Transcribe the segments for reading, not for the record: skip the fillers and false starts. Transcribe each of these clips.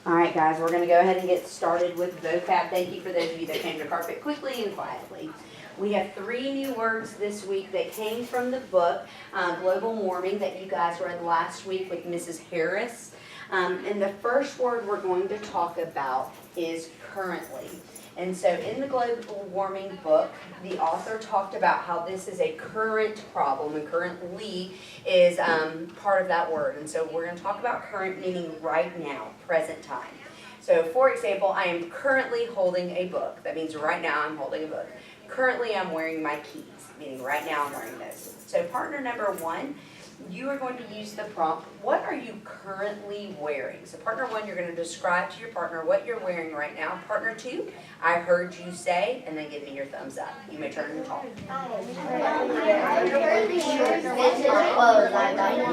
All right, guys, we're going to go ahead and get started with vocab. Thank you for those of you that came to Carpet quickly and quietly. We have 3 new words this week that came from the book, Global Warming, that you guys read last week with Mrs. Harris. And the first word we're going to talk about is currently. And so in the Global Warming book, the author talked about how this is a current problem, and currently is part of that word. And so we're going to talk about current meaning right now, present time. So for example, I am currently holding a book. That means right now I'm holding a book. Currently I'm wearing my keys, meaning right now I'm wearing those. So partner number 1, you are going to use the prompt, what are you currently wearing? So partner 1, you're going to describe to your partner what you're wearing right now. Partner 2, I heard you say, and then give me your thumbs up. You may turn and talk. I'm currently short. This is clothes. I'm wearing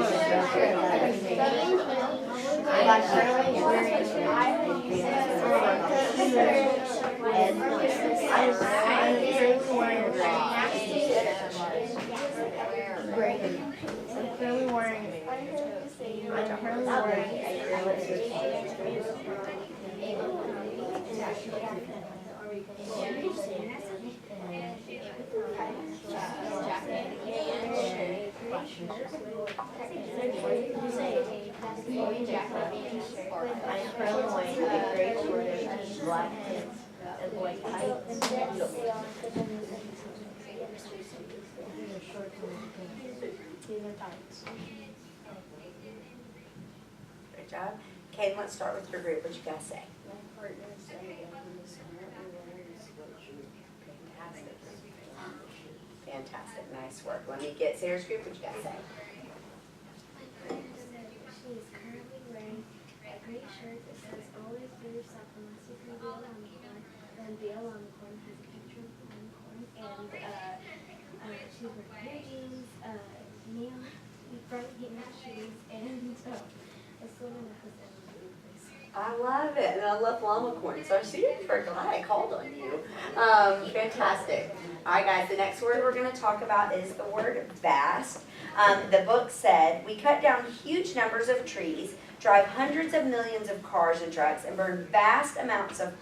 a gray short, black pants, and white tights. Great job. Kate, let's start with your group. What you guys say? Fantastic. Nice work. Let me get Sarah's group. What you guys say? She is currently wearing a gray shirt that says always be yourself unless you can be a longhorn. Then be a longhorn has a picture of a longhorn. And she's wearing hair jeans, nail, front heel shoes, and a swimming necklace. I love it, and I love llama corn. So I see you for glad I called on you. Fantastic. All right, guys, the next word we're going to talk about is the word vast. The book said, we cut down huge numbers of trees, drive hundreds of millions of cars and trucks, and burn vast amounts of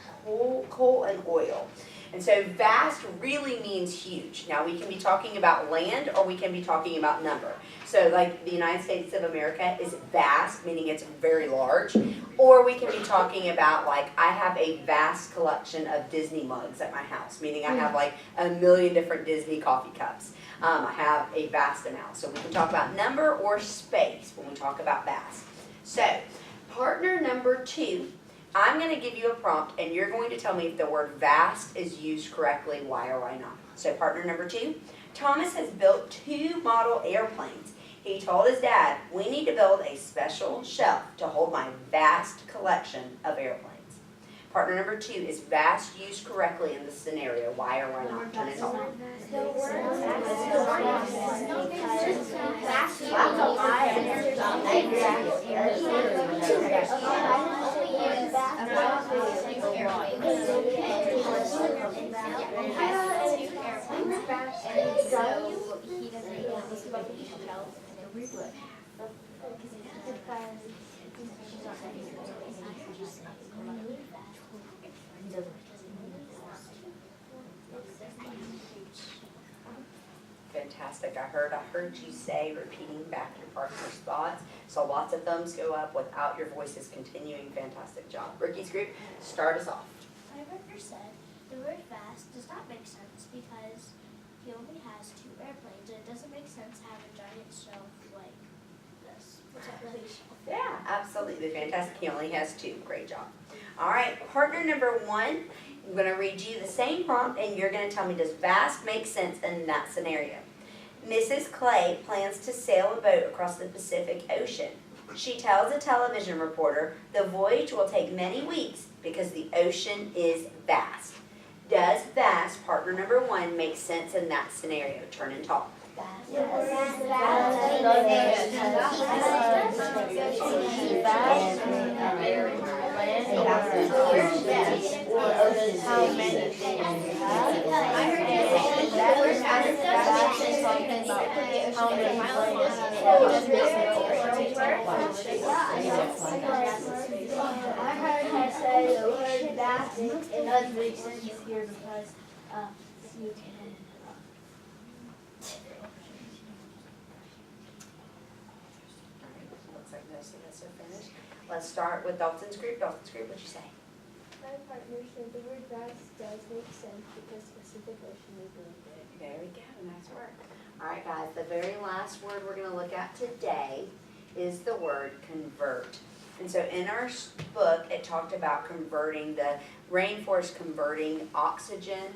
coal and oil. And so vast really means huge. Now, we can be talking about land, or we can be talking about number. So like the United States of America is vast, meaning it's very large. Or we can be talking about like, I have a vast collection of Disney mugs at my house, meaning I have like a million different Disney coffee cups. I have a vast amount. So we can talk about number or space when we talk about vast. So partner number 2, I'm going to give you a prompt, and you're going to tell me if the word vast is used correctly, why or why not. So partner number 2, Thomas has built 2 model airplanes. He told his dad, we need to build a special shelf to hold my vast collection of airplanes. Partner number 2, is vast used correctly in this scenario, why or why not? Turn it on. Fantastic. I heard you say, repeating back your partner's thoughts. So lots of thumbs go up without your voices continuing. Fantastic job. Ricky's group, start us off. My partner said the word fast does not make sense because he only has 2 airplanes, and it doesn't make sense to have a giant shelf like this. What's a really shelf? Yeah, absolutely. Fantastic. He only has 2. Great job. All right, partner number 1, I'm going to read you the same prompt, and you're going to tell me, does vast make sense in that scenario? Mrs. Clay plans to sail a boat across the Pacific Ocean. She tells a television reporter the voyage will take many weeks because the ocean is vast. Does vast, partner number 1, make sense in that scenario? Turn and talk. It does make sense here because you can. Looks like most of us are finished. Let's start with Dalton's group. Dalton's group, what'd you say? My partner said the word vast does make sense because Pacific Ocean is really big. Very good, nice work. All right, guys, the very last word we're gonna look at today is the word convert. And so in our book, it talked about converting the rainforest, converting oxygen,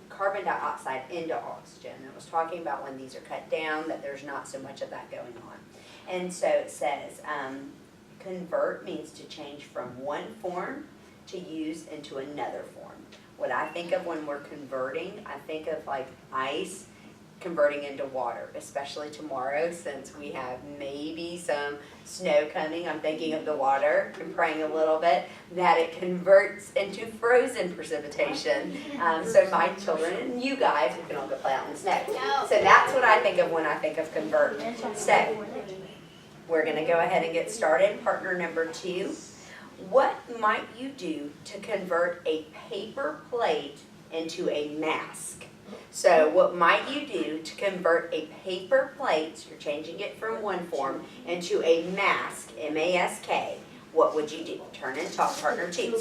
carbon dioxide into oxygen. And it was talking about when these are cut down, that there's not so much of that going on. And so it says, convert means to change from one form to use into another form. What I think of when we're converting, I think of like ice converting into water, especially tomorrow since we have maybe some snow coming. I'm thinking of the water and praying a little bit that it converts into frozen precipitation. So my children and you guys, we can all go play out in the snow. So that's what I think of when I think of convert. So we're going to go ahead and get started. Partner number 2. What might you do to convert a paper plate into a mask? So what might you do to convert a paper plate, so you're changing it from one form, into a mask, M-A-S-K, what would you do? Turn and talk, partner 2.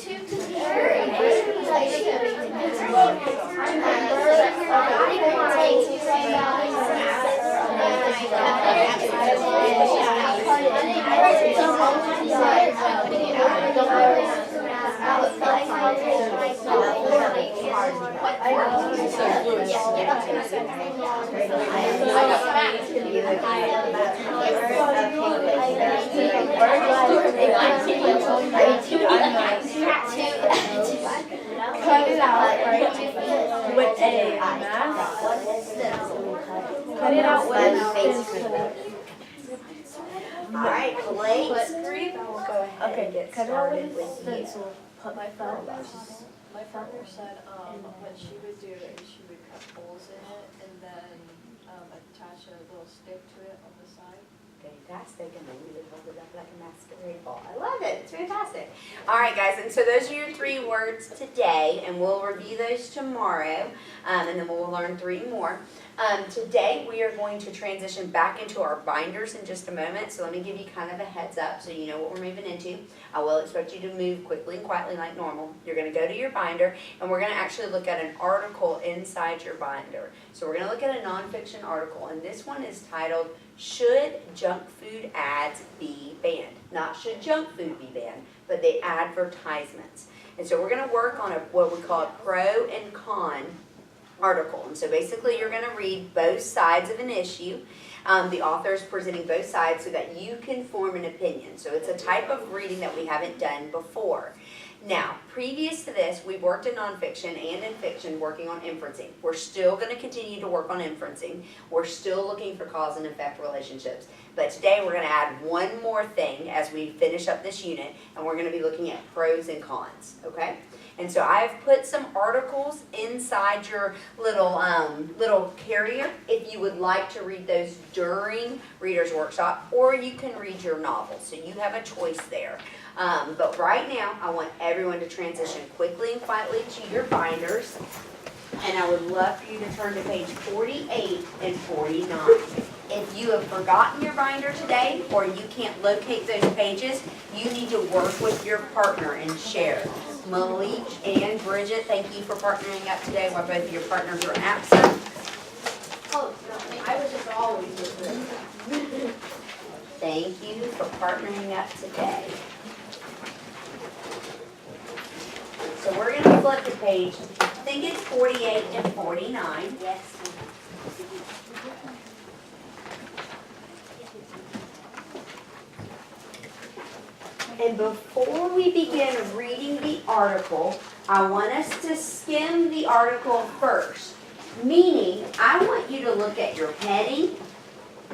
Cut it out, right? With a mask. Cut it out with All right, plates group, I will go ahead and get cut it out started with a with you. stencil. My father said what she would do is she would cut holes in it and then attach a little stick to it on the side. Fantastic, and then we would hold it up like a masquerade ball. I love it, it's fantastic. All right, guys, and so those are your 3 words today, and we'll review those tomorrow, and then we'll learn 3 more. Today, we are going to transition back into our binders in just a moment, so let me give you kind of a heads up so you know what we're moving into. I will expect you to move quickly and quietly like normal. You're going to go to your binder, and we're going to actually look at an article inside your binder. So we're going to look at a nonfiction article, and this one is titled, Should Junk Food Ads Be Banned? Not should junk food be banned, but the advertisements. And so we're going to work on what we call a pro and con article. And so basically you're going to read both sides of an issue. The author is presenting both sides so that you can form an opinion. So it's a type of reading that we haven't done before. Now, previous to this, we've worked in nonfiction and in fiction working on inferencing. We're still going to continue to work on inferencing. We're still looking for cause and effect relationships. But today we're going to add one more thing as we finish up this unit, and we're going to be looking at pros and cons, okay? And so I've put some articles inside your little carrier if you would like to read those during Reader's Workshop, or you can read your novel. So you have a choice there. But right now, I want everyone to transition quickly and quietly to your binders. And I would love for you to turn to page 48 and 49. If you have forgotten your binder today, or you can't locate those pages, you need to work with your partner and share. Malik and Bridget, thank you for partnering up today while both of your partners are absent. Oh, no, I was just always with them. Thank you for partnering up today. So we're going to flip to page, I think it's 48 and 49. Yes. And before we begin reading the article, I want us to skim the article first. Meaning, I want you to look at your heading,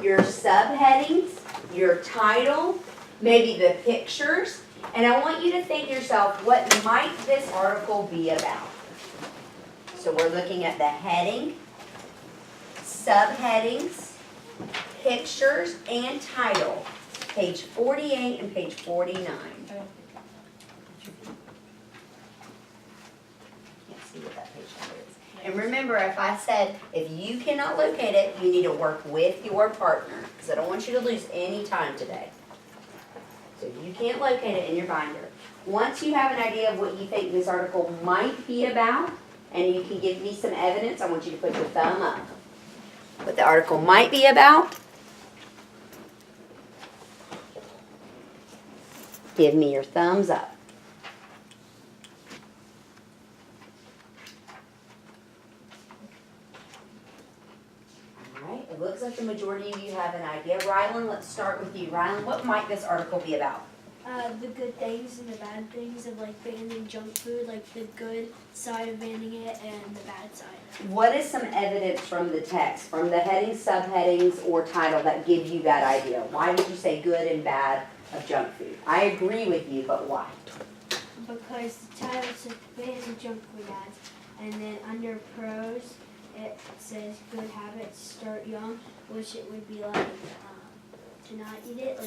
your subheadings, your title, maybe the pictures, and I want you to think to yourself, what might this article be about? So we're looking at the heading, subheadings, pictures, and title. Page 48 and page 49. see what that page number is. And remember, if I said, if you cannot locate it, you need to work with your partner, because I don't want you to lose any time today. So if you can't locate it in your binder, once you have an idea of what you think this article might be about, and you can give me some evidence, I want you to put your thumb up. What the article might be about, give me your thumbs up. All right, it looks like the majority of you have an idea. Rylan, let's start with you. Rylan, what might this article be about? The good things and the bad things of like banning junk food, like the good side of banning it and the bad side. What is some evidence from the text, from the headings, subheadings, or title that give you that idea? Why would you say good and bad of junk food? I agree with you, but why? Because the title says banning junk food ads, and then under pros it says good habits start young, which it would be like to not eat it,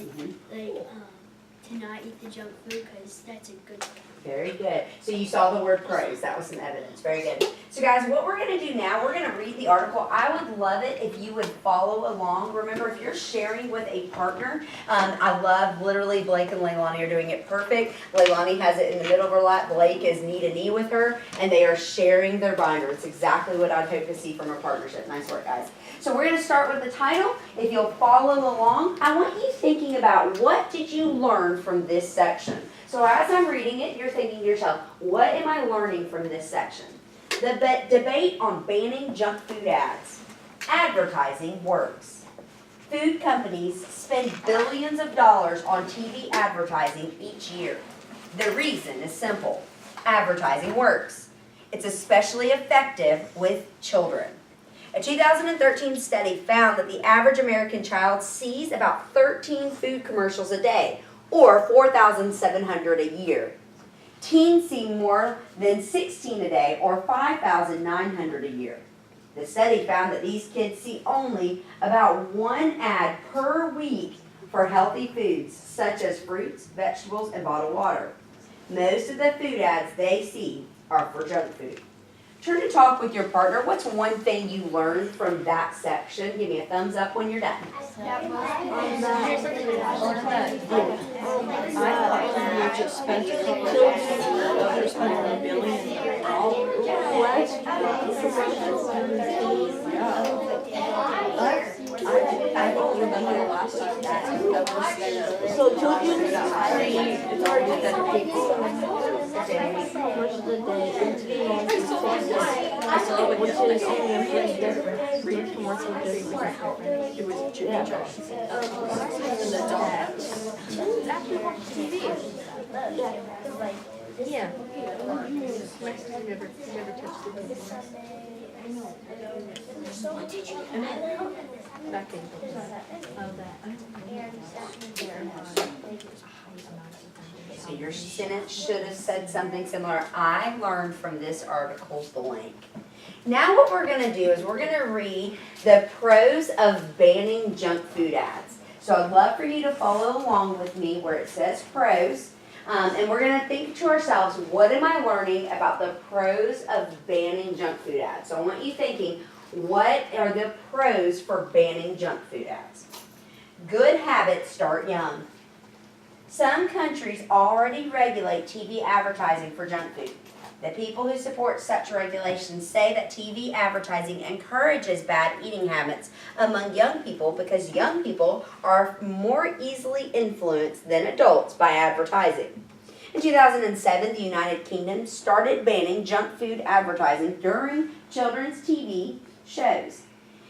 to not eat the junk food because that's a good thing. Very good. So you saw the word pros. That was some evidence. Very good. So guys, what we're going to do now, we're going to read the article. I would love it if you would follow along. Remember, if you're sharing with a partner, I love literally Blake and Leilani are doing it perfect. Leilani has it in the middle of her lap. Blake is knee to knee with her, and they are sharing their binder. It's exactly what I'd hope to see from a partnership. Nice work, guys. So we're going to start with the title. If you'll follow along, I want you thinking about what did you learn from this section. So as I'm reading it, you're thinking to yourself, what am I learning from this section? The debate on banning junk food ads. Advertising works. Food companies spend billions of dollars on TV advertising each year. The reason is simple. Advertising works. It's especially effective with children. A 2013 study found that the average American child sees about 13 food commercials a day, or 4,700 a year. Teens see more than 16 a day, or 5,900 a year. The study found that these kids see only about one ad per week for healthy foods, such as fruits, vegetables, and bottled water. Most of the food ads they see are for junk food. Turn to talk with your partner. What's one thing you learned from that section? Give me a thumbs up when you're done. I thought we just spent a couple of others spent $1 billion. I don't remember the last time that was. So children's it's already that people. Commercials a day and TV which is only a pretty different. Read commercials different. It was Jimmy John's. And the dog. Yeah. Never touched it. So what did you Back in. So your sentence should have said something similar. I learned from this article blank. Now what we're going to do is we're going to read the pros of banning junk food ads. So I'd love for you to follow along with me where it says pros. And we're going to think to ourselves, what am I learning about the pros of banning junk food ads? So I want you thinking, what are the pros for banning junk food ads? Good habits start young. Some countries already regulate TV advertising for junk food. The people who support such regulations say that TV advertising encourages bad eating habits among young people because young people are more easily influenced than adults by advertising. In 2007, the United Kingdom started banning junk food advertising during children's TV shows.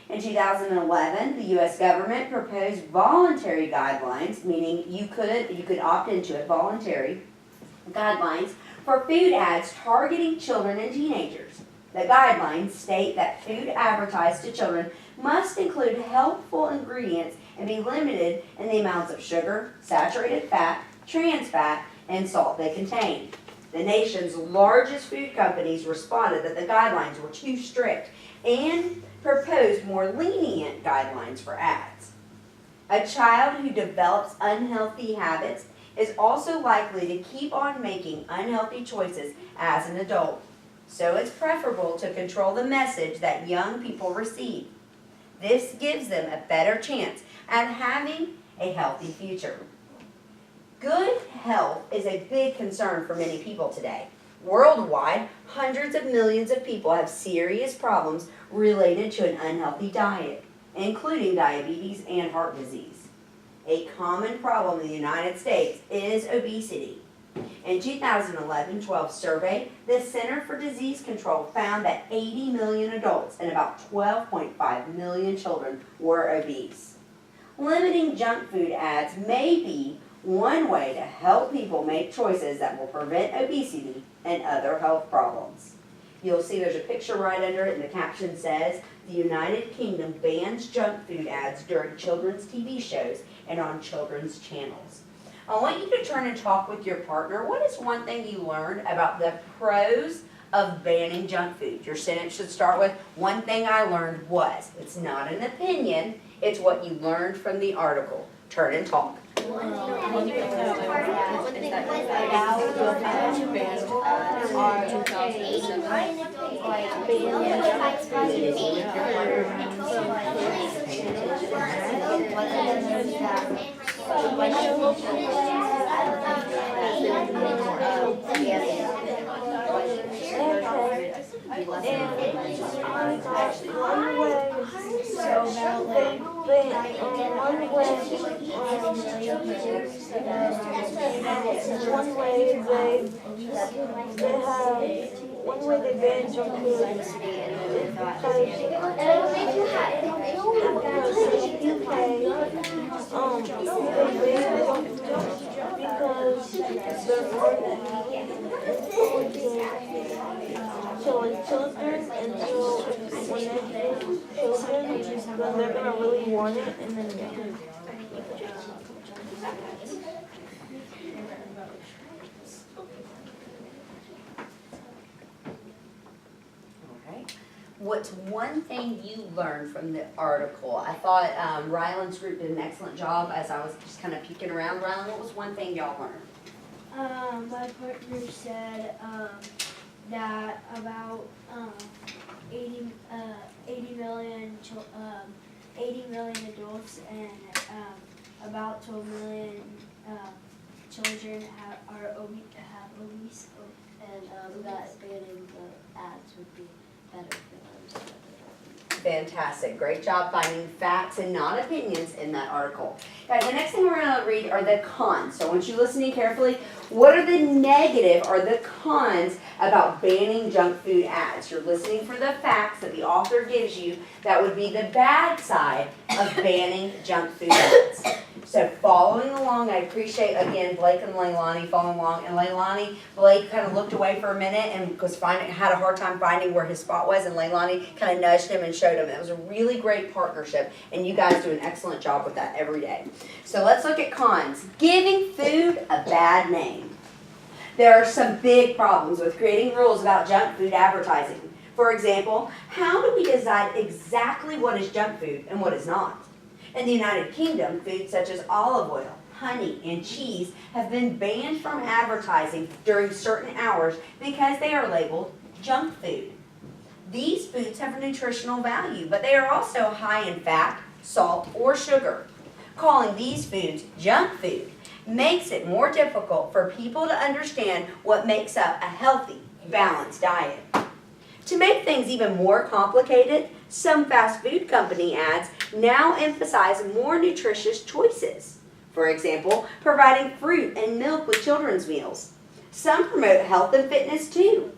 In 2011, the U.S. government proposed voluntary guidelines, meaning you could opt into it, voluntary guidelines for food ads targeting children and teenagers. The guidelines state that food advertised to children must include healthful ingredients and be limited in the amounts of sugar, saturated fat, trans fat, and salt they contain. The nation's largest food companies responded that the guidelines were too strict and proposed more lenient guidelines for ads. A child who develops unhealthy habits is also likely to keep on making unhealthy choices as an adult. So it's preferable to control the message that young people receive. This gives them a better chance at having a healthy future. Good health is a big concern for many people today. Worldwide, hundreds of millions of people have serious problems related to an unhealthy diet, including diabetes and heart disease. A common problem in the United States is obesity. In 2011-12 survey, the Center for Disease Control found that 80 million adults and about 12.5 million children were obese. Limiting junk food ads may be one way to help people make choices that will prevent obesity and other health problems. You'll see there's a picture right under it, and the caption says, "The United Kingdom bans junk food ads during children's TV shows and on children's channels." I want you to turn and talk with your partner. What is one thing you learned about the pros of banning junk food? Your sentence should start with, "One thing I learned was." It's not an opinion, it's what you learned from the article. Turn and talk. One thing that I learned is that now the banned ads are 2007. One way they ban junk food is children until when they're children, then they're gonna really want it, and then What's one thing you learned from the article? I thought Ryland's group did an excellent job as I was just kind of peeking around. Ryland, what was one thing y'all learned? My partner said that about 80 million adults and about 12 million children have obese, and that banning the ads would be better for them. Fantastic. Great job finding facts and not opinions in that article. Guys, the next thing we're going to read are the cons. So I want you listening carefully. What are the negative or the cons about banning junk food ads? You're listening for the facts that the author gives you. That would be the bad side of banning junk food ads. So following along, I appreciate, again, Blake and Leilani following along. And Leilani, Blake kind of looked away for a minute and had a hard time finding where his spot was. And Leilani kind of nudged him and showed him. It was a really great partnership. And you guys do an excellent job with that every day. So let's look at cons. Giving food a bad name. There are some big problems with creating rules about junk food advertising. For example, how do we decide exactly what is junk food and what is not? In the United Kingdom, foods such as olive oil, honey, and cheese have been banned from advertising during certain hours because they are labeled junk food. These foods have a nutritional value, but they are also high in fat, salt, or sugar. Calling these foods junk food makes it more difficult for people to understand what makes up a healthy, balanced diet. To make things even more complicated, some fast food company ads now emphasize more nutritious choices. For example, providing fruit and milk with children's meals. Some promote health and fitness too.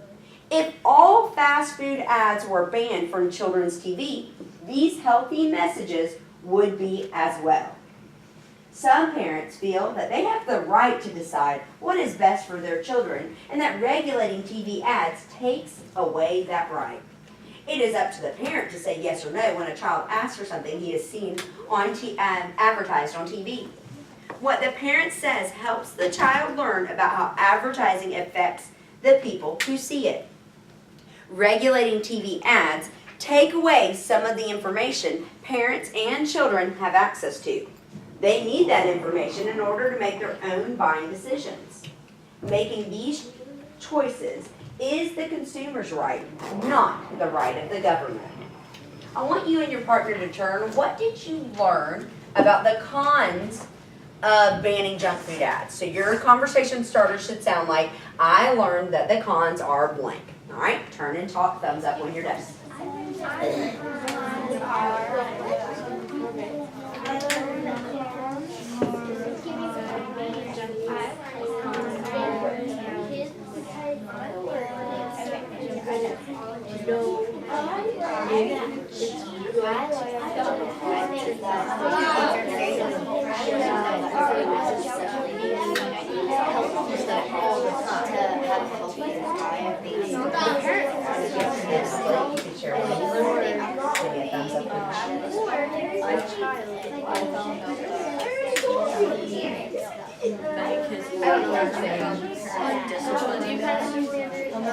If all fast food ads were banned from children's TV, these healthy messages would be as well. Some parents feel that they have the right to decide what is best for their children and that regulating TV ads takes away that right. It is up to the parent to say yes or no when a child asks for something he has seen on advertised on TV. What the parent says helps the child learn about how advertising affects the people who see it. Regulating TV ads take away some of the information parents and children have access to. They need that information in order to make their own buying decisions. Making these choices is the consumer's right, not the right of the government. I want you and your partner to turn. What did you learn about the cons of banning junk food ads? So your conversation starter should sound like, I learned that the cons are blank. All right, turn and talk, thumbs up when you're done.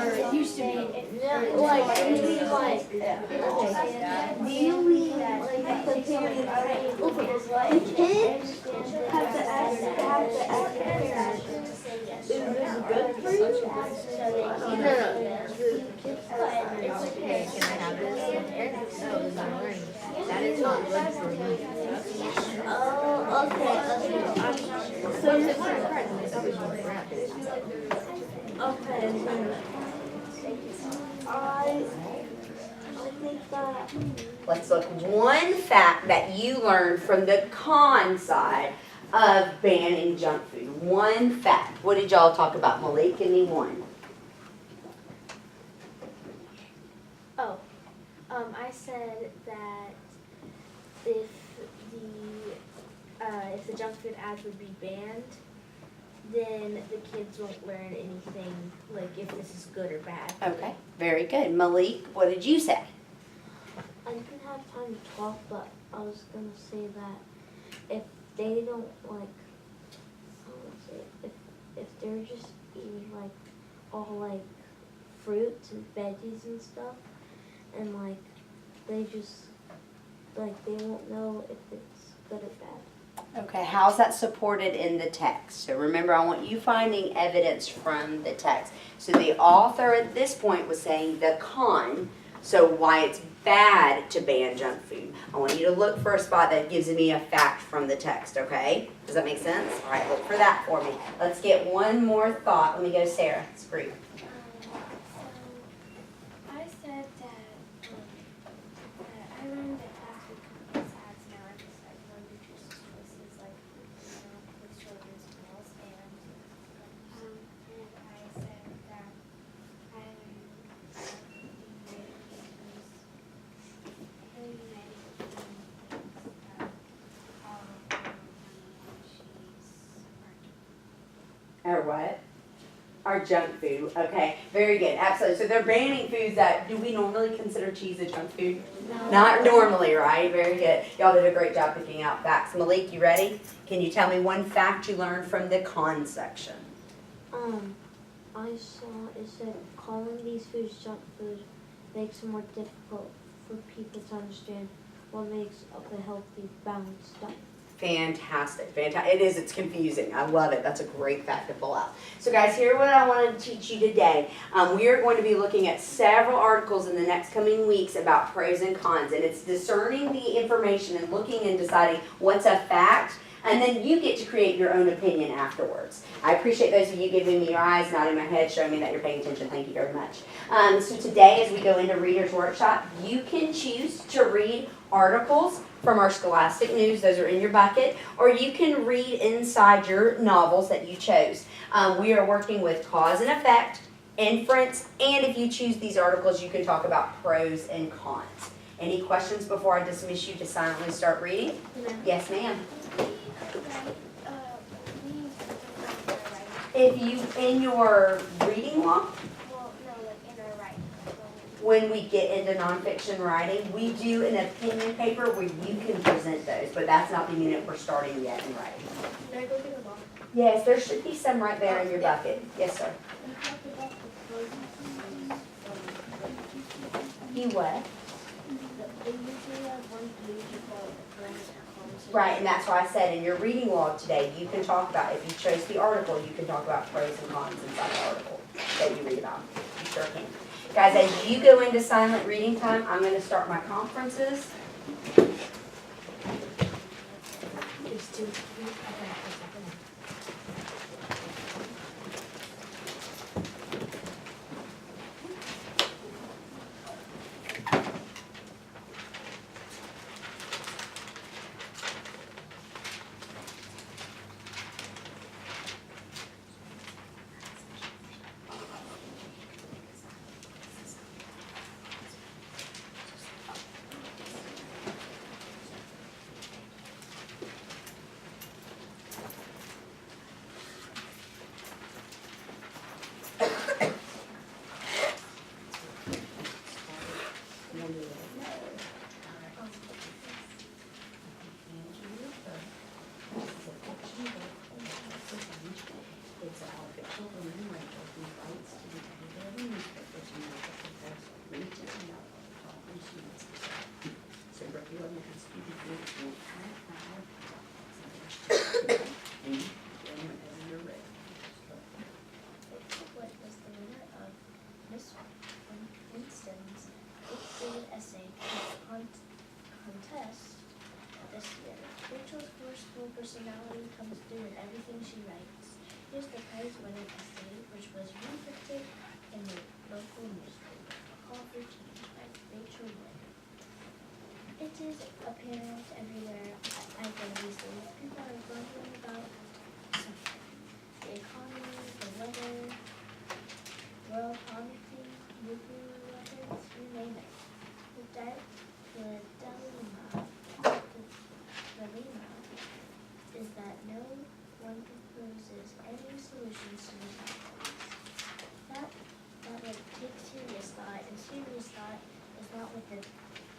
It used to be like do you mean like the kids have to ask the parents, is this good for you? No. It's okay, can I have this? No, this is learning. That is not good for me. Oh, okay. So you're okay. I think that. Let's look. One fact that you learned from the con side of banning junk food. One fact. What did y'all talk about? Malik, give me one. Oh, I said that if the junk food ads would be banned, then the kids won't learn anything, like if this is good or bad. Okay, very good. Malik, what did you say? I didn't have time to talk, but I was gonna say that if they don't like, if they're just eating like all like fruits and veggies and stuff, and like they just like they won't know if it's good or bad. Okay, how's that supported in the text? So remember, I want you finding evidence from the text. So the author at this point was saying the con, so why it's bad to ban junk food. I want you to look for a spot that gives me a fact from the text, okay? Does that make sense? All right, look for that for me. Let's get one more thought. Let me go to Sarah. It's free. I said that I learned that fast food companies ads now emphasize more nutritious choices like with children's meals, and I said that I learned that the United Kingdom all of their cheese Or what? Or junk food. Okay, very good. Absolutely. So they're banning foods that, do we normally consider cheese a junk food? No. Not normally, right? Very good. Y'all did a great job picking out facts. Malik, you ready? Can you tell me one fact you learned from the con section? I saw it said calling these foods junk food makes it more difficult for people to understand what makes up a healthy, balanced diet. Fantastic, fantastic. It is, it's confusing. I love it. That's a great fact to pull out. So guys, here's what I want to teach you today. We are going to be looking at several articles in the next coming weeks about pros and cons, and it's discerning the information and looking and deciding what's a fact, and then you get to create your own opinion afterwards. I appreciate those of you giving me your eyes, nodding my head, showing me that you're paying attention. Thank you very much. So today, as we go into Reader's Workshop, you can choose to read articles from our Scholastic News. Those are in your bucket. Or you can read inside your novels that you chose. We are working with cause and effect, inference, and if you choose these articles, you can talk about pros and cons. Any questions before I dismiss you to silently start reading? Yes, ma'am. If you, in your reading log, Well, no, like in our writing. when we get into nonfiction writing, we do an opinion paper where you can present those, but that's not the unit we're starting yet in writing. Can I go get a box? Yes, there should be some right there in your bucket. Yes, sir. We talked about the pros and cons. You what? They usually have one page about the pros and cons. Right, and that's why I said in your reading log today, you can talk about, if you chose the article, you can talk about pros and cons inside the article. that you read about. You sure can. Guys, as you go into silent reading time, I'm gonna start my conferences. What was the winner of Miss Winston's 8th grade essay contest this year? Rachel's forceful personality comes through in everything she writes. Here's the prize-winning essay, which was reprinted in the local newspaper, Call for Change by Rachel Wood. It is apparent everywhere I've been these days. People are grumbling about something. The economy, the weather, world poverty, nuclear weapons, you name it. The dilemma is that no one proposes any solutions to these problems. That would take serious thought, and serious thought is not what the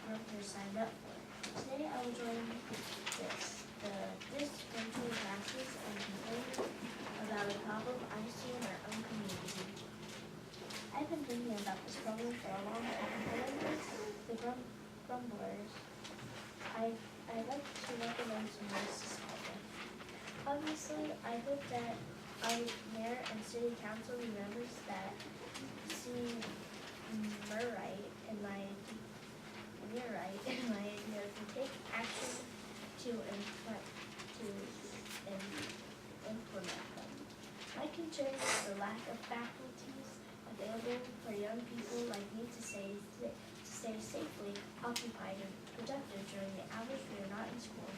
workers signed up for. Today I will join this winter classes and complain about a problem I see in our own community. I've been thinking about this problem for a long time, but the grumblers, I'd like to recommend some ways to solve it. Obviously, I hope that our mayor and city council remembers that seeing Murray and my idea to take action to implement them. My concern is the lack of faculties available for young people like me to stay safely occupied and productive during the hours we are not in school.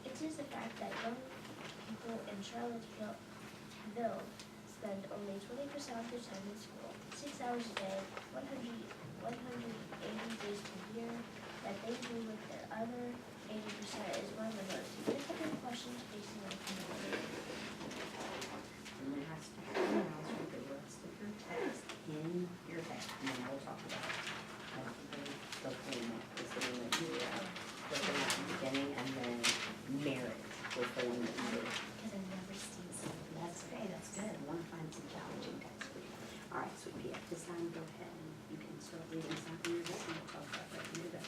It is the fact that young people in Charlottesville spend only 20% of their time in school, 6 hours a day, 180 days per year, that they do with their other 80% is one of the most significant questions facing our community. And it has to be announced with the rest of your text in your text, and then we'll talk about it. The format is the one that you put in at the beginning, and then merit was the one that you did. Because I've never seen something. That's great, that's good. I want to find some challenging text for you. All right, sweet pea, at this time, go ahead and you can start reading something in your book, and we'll talk about that in a minute.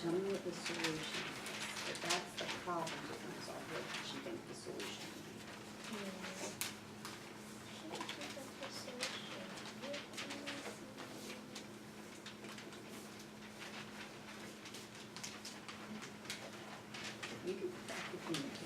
tell me what the solution is. If that's the problem we're gonna solve, what does she think the solution would be? You can put that if you need to.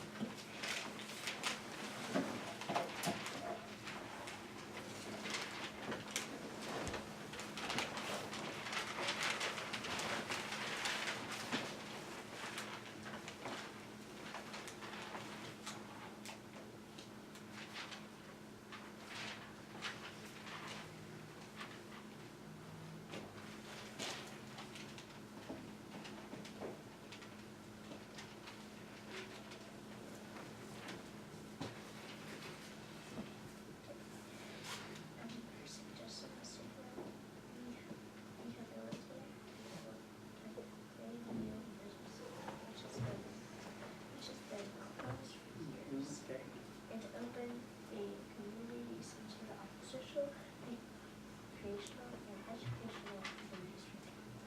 And to open the community center of social, recreational, and educational industry.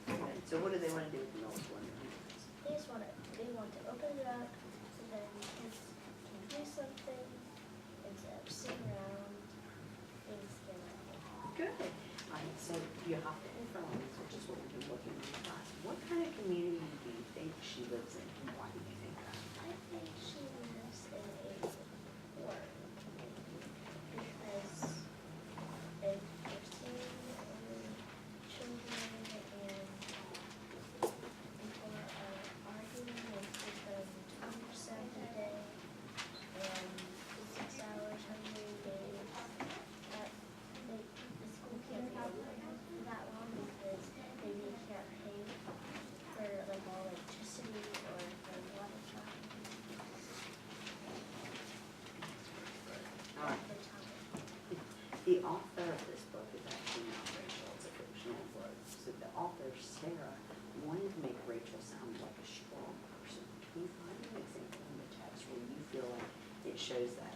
Okay, so what do they wanna do with the middle school? They want to open it up so that kids can do something instead of sitting around being scared of it. Good. Alright, so you have to confirm, which is what we've been looking at in class. What kind of community do you think she lives in, and why do you think that? I think she lives in a warm community because if you're seeing children and people are arguing with them 20% a day and 6 hours every day, the school can't be open that long because maybe you can't pay for like all electricity or for water truck. Alright, For time. the author of this book is actually not Rachel, it's a fictional book. So the author, Sarah, wanted to make Rachel sound like a strong person. Can you find an example in the text where you feel like it shows that